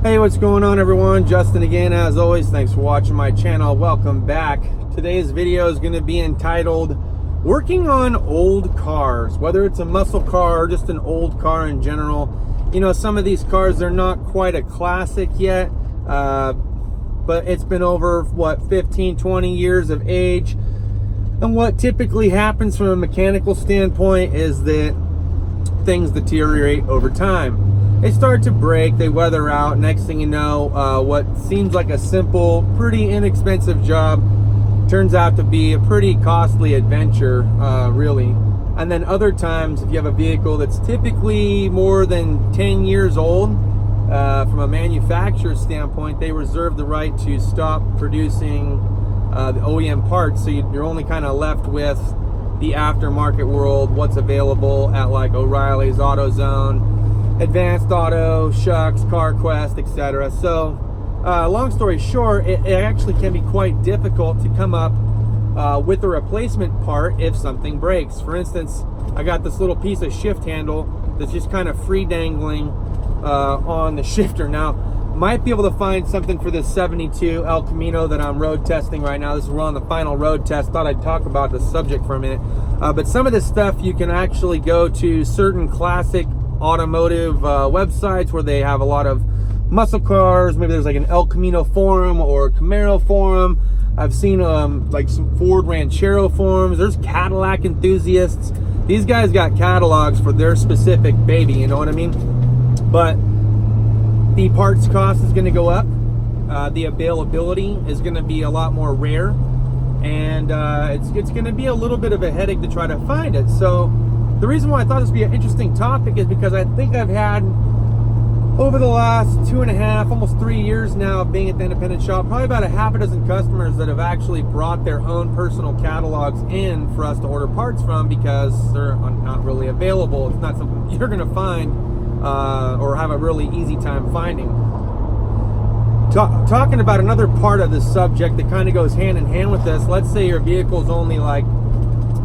Hey, what's going on everyone? Justin again, as always. Thanks for watching my channel. Welcome back. Today's video is going to be entitled Working on Old Cars. Whether it's a muscle car or just an old car in general. You know, some of these cars, they're not quite a classic yet, but it's been over, what, 15, 20 years of age. And what typically happens from a mechanical standpoint is that things deteriorate over time. They start to break, they weather out. Next thing you know, what seems like a simple, pretty inexpensive job turns out to be a pretty costly adventure, really. And then other times, if you have a vehicle that's typically more than 10 years old, from a manufacturer's standpoint, they reserve the right to stop producing the OEM parts, so you're only kind of left with the aftermarket world, what's available at like O'Reilly's, AutoZone, Advanced Auto, Shucks, CarQuest, etc. So, long story short, it actually can be quite difficult to come up with a replacement part if something breaks. For instance, I got this little piece of shift handle that's just kind of free dangling on the shifter. Now, might be able to find something for this 72 El Camino that I'm road testing right now. This is we're on the final road test. Thought I'd talk about the subject for a minute. But some of this stuff you can actually go to certain classic automotive websites where they have a lot of muscle cars. Maybe there's like an El Camino forum or Camaro forum. I've seen like some Ford Ranchero forums. There's Cadillac enthusiasts. These guys got catalogs for their specific baby, you know what I mean? But the parts cost is going to go up. The availability is going to be a lot more rare, and it's going to be a little bit of a headache to try to find it. So the reason why I thought this would be an interesting topic is because I think I've had, over the last 2.5, almost 3 years now of being at the independent shop, probably about a half a dozen customers that have actually brought their own personal catalogs in for us to order parts from because they're not really available. It's not something you're going to find or have a really easy time finding. Talking about another part of this subject that kind of goes hand in hand with this, let's say your vehicle's only like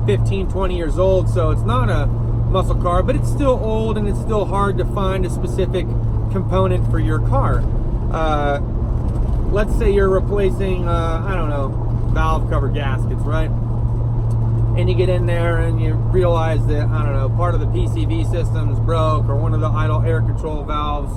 15, 20 years old, so it's not a muscle car, but it's still old and it's still hard to find a specific component for your car. Let's say you're replacing, I don't know, valve cover gaskets, right? And you get in there and you realize that, I don't know, part of the PCV system's broke or one of the idle air control valves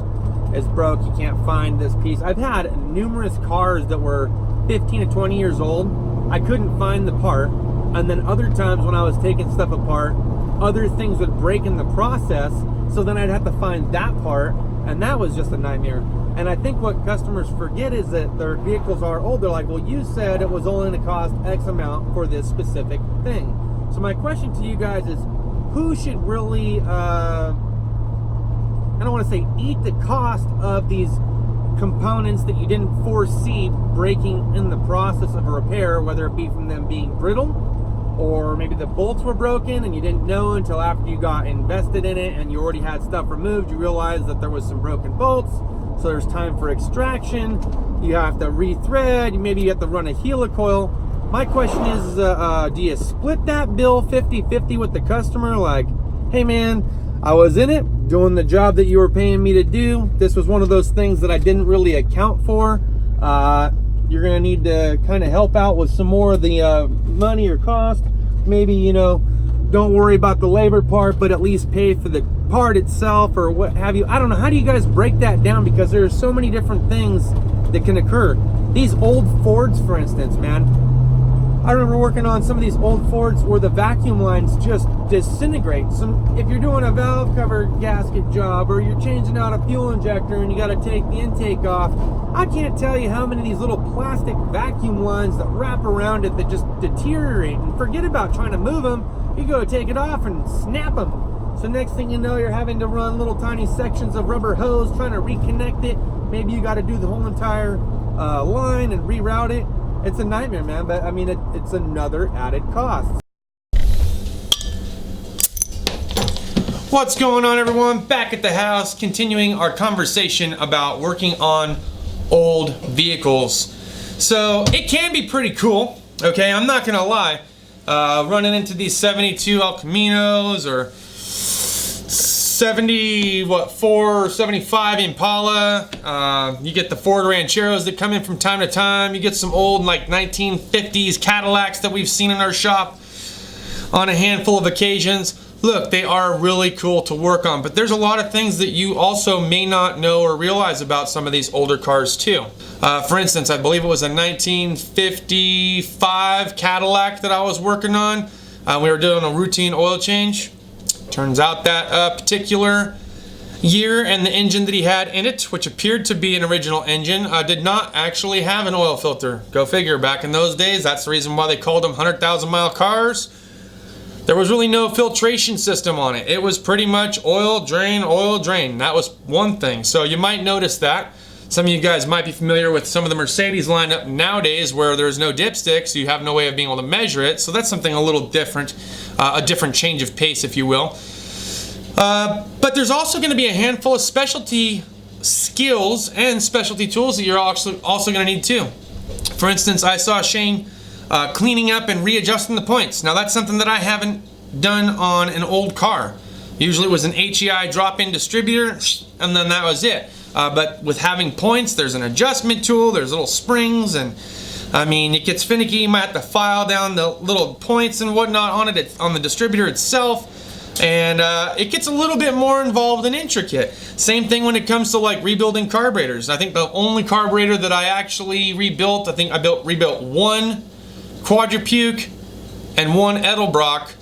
is broke. You can't find this piece. I've had numerous cars that were 15 to 20 years old. I couldn't find the part. And then other times when I was taking stuff apart, other things would break in the process, so then I'd have to find that part, and that was just a nightmare. And I think what customers forget is that their vehicles are old. They're like, well, you said it was only going to cost X amount for this specific thing. So my question to you guys is, who should really, I don't want to say eat the cost of these components that you didn't foresee breaking in the process of a repair, whether it be from them being brittle, or maybe the bolts were broken and you didn't know until after you got invested in it and you already had stuff removed. You realized that there was some broken bolts, so there's time for extraction. You have to rethread, maybe you have to run a helicoil. My question is, do you split that bill 50-50 with the customer? Like, hey man, I was in it doing the job that you were paying me to do. This was one of those things that I didn't really account for. You're going to need to kind of help out with some more of the money or cost. Maybe, you know, don't worry about the labor part, but at least pay for the part itself or what have you. I don't know. How do you guys break that down? Because there's so many different things that can occur. These old Fords, for instance, man. I remember working on some of these old Fords where the vacuum lines just disintegrate. If you're doing a valve cover gasket job or you're changing out a fuel injector and you got to take the intake off, I can't tell you how many of these little plastic vacuum lines that wrap around it that just deteriorate. And forget about trying to move them. You go take it off and snap them. So next thing you know, you're having to run little tiny sections of rubber hose trying to reconnect it. Maybe you got to do the whole entire line and reroute it. It's a nightmare, man, but I mean, it's another added cost. What's going on, everyone? Back at the house, continuing our conversation about working on old vehicles. So it can be pretty cool, okay? I'm not gonna lie. Running into these 72 El Caminos or 74, 75 Impala. You get the Ford Rancheros that come in from time to time. You get some old like 1950s Cadillacs that we've seen in our shop on a handful of occasions. Look, they are really cool to work on, but there's a lot of things that you also may not know or realize about some of these older cars too. For instance, I believe it was a 1955 Cadillac that I was working on. We were doing a routine oil change. Turns out that particular year and the engine that he had in it, which appeared to be an original engine, did not actually have an oil filter. Go figure, back in those days, that's the reason why they called them 100,000 mile cars. There was really no filtration system on it. It was pretty much oil, drain, oil, drain. That was one thing. So you might notice that. Some of you guys might be familiar with some of the Mercedes lineup nowadays where there's no dipstick, so you have no way of being able to measure it. So that's something a little different, a different change of pace, if you will. But there's also going to be a handful of specialty skills and specialty tools that you're also going to need too. For instance, I saw Shane cleaning up and readjusting the points. Now that's something that I haven't done on an old car. Usually it was an HEI drop-in distributor and then that was it. But with having points, there's an adjustment tool, there's little springs, and I mean, it gets finicky. You might have to file down the little points and whatnot on it, on the distributor itself. And it gets a little bit more involved and intricate. Same thing when it comes to like rebuilding carburetors. I think the only carburetor that I actually rebuilt, I think I rebuilt one Quadrupuke and one Edelbrock,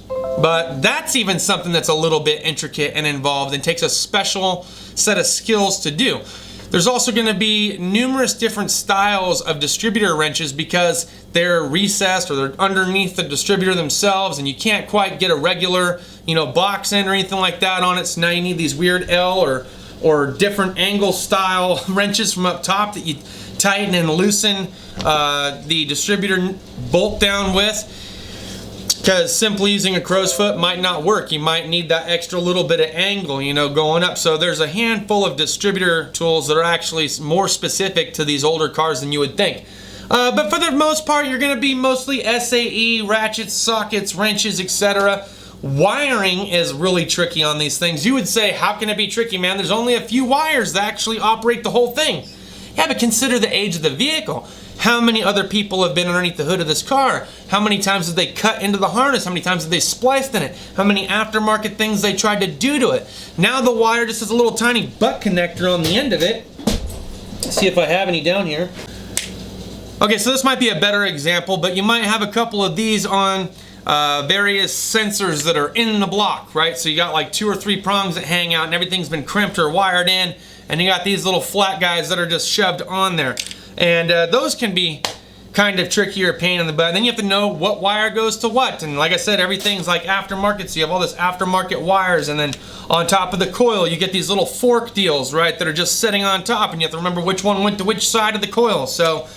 but that's even something that's a little bit intricate and involved and takes a special set of skills to do. There's also going to be numerous different styles of distributor wrenches because they're recessed or they're underneath the distributor themselves and you can't quite get a regular, you know, box end or anything like that on it. So now you need these weird L or different angle style wrenches from up top that you tighten and loosen the distributor bolt down with, because simply using a crow's foot might not work. You might need that extra little bit of angle, you know, going up. So there's a handful of distributor tools that are actually more specific to these older cars than you would think. But for the most part, you're going to be mostly SAE, ratchets, sockets, wrenches, etc. Wiring is really tricky on these things. You would say, how can it be tricky, man? There's only a few wires that actually operate the whole thing. Yeah, but consider the age of the vehicle. How many other people have been underneath the hood of this car? How many times did they cut into the harness? How many times did they spliced in it? How many aftermarket things they tried to do to it? Now the wire just has a little tiny butt connector on the end of it. Let's see if I have any down here. Okay, so this might be a better example, but you might have a couple of these on various sensors that are in the block, right? So you got like 2 or 3 prongs that hang out and everything's been crimped or wired in, and you got these little flat guys that are just shoved on there. And those can be kind of tricky or pain in the butt. And then you have to know what wire goes to what. And like I said, everything's like aftermarket, so you have all this aftermarket wires, and then on top of the coil you get these little fork deals, right, that are just sitting on top, and you have to remember which one went to which side of the coil. So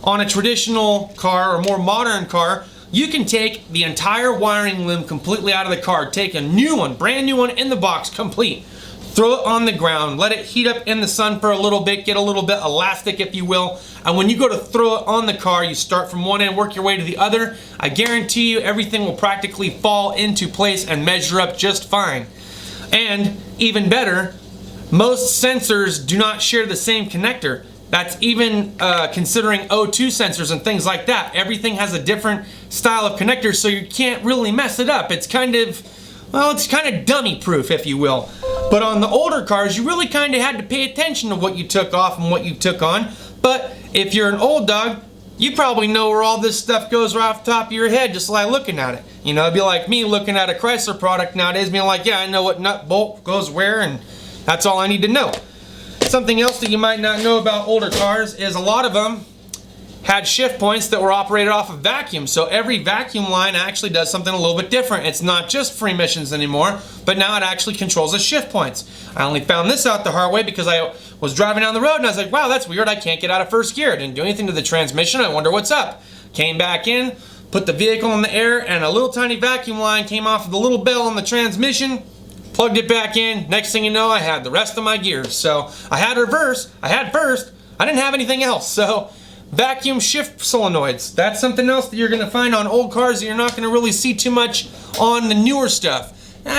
on a traditional car or more modern car, you can take the entire wiring loom completely out of the car, take a new one, brand new one in the box, complete, throw it on the ground, let it heat up in the sun for a little bit, get a little bit elastic, if you will, and when you go to throw it on the car, you start from one end, work your way to the other. I guarantee you everything will practically fall into place and measure up just fine. And even better, most sensors do not share the same connector. That's even considering O2 sensors and things like that. Everything has a different style of connector, so you can't really mess it up. It's kind of, well, it's kind of dummy proof, if you will. But on the older cars, you really kind of had to pay attention to what you took off and what you took on. But if you're an old dog, you probably know where all this stuff goes right off the top of your head, just like looking at it. You know, it'd be like me looking at a Chrysler product nowadays, being like, yeah, I know what nut bolt goes where, and that's all I need to know. Something else that you might not know about older cars is a lot of them had shift points that were operated off of vacuum. So every vacuum line actually does something a little bit different. It's not just free emissions anymore, but now it actually controls the shift points. I only found this out the hard way because I was driving down the road and I was like, wow, that's weird. I can't get out of first gear. It didn't do anything to the transmission. I wonder what's up. Came back in, put the vehicle in the air, and a little tiny vacuum line came off of the little bell on the transmission, plugged it back in. Next thing you know, I had the rest of my gears. So I had reverse, I had first, I didn't have anything else. So vacuum shift solenoids, that's something else that you're going to find on old cars that you're not going to really see too much on the newer stuff.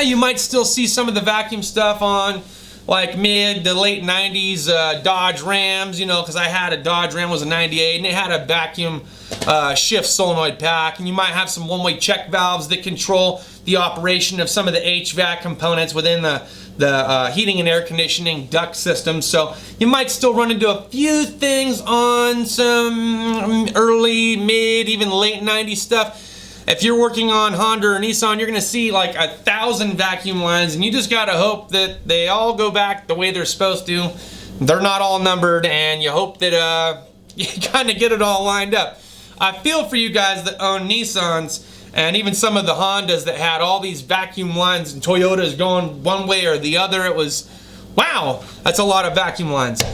You might still see some of the vacuum stuff on like mid to late 90s Dodge Rams, you know, because I had a Dodge Ram, was a 98, and it had a vacuum shift solenoid pack, and you might have some one-way check valves that control the operation of some of the HVAC components within the heating and air conditioning duct system. So you might still run into a few things on some early, mid, even late 90s stuff. If you're working on Honda or Nissan, you're gonna see like 1,000 vacuum lines, and you just gotta hope that they all go back the way they're supposed to. They're not all numbered, and you hope that you kind of get it all lined up. I feel for you guys that own Nissans, and even some of the Hondas that had all these vacuum lines, and Toyotas going one way or the other. It was, wow, that's a lot of vacuum lines.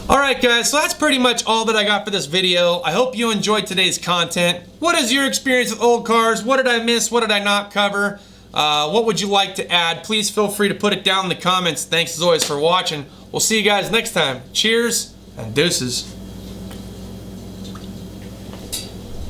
Alright guys, so that's pretty much all that I got for this video. I hope you enjoyed today's content. What is your experience with old cars? What did I miss? What did I not cover? What would you like to add? Please feel free to put it down in the comments. Thanks as always for watching. We'll see you guys next time. Cheers and deuces.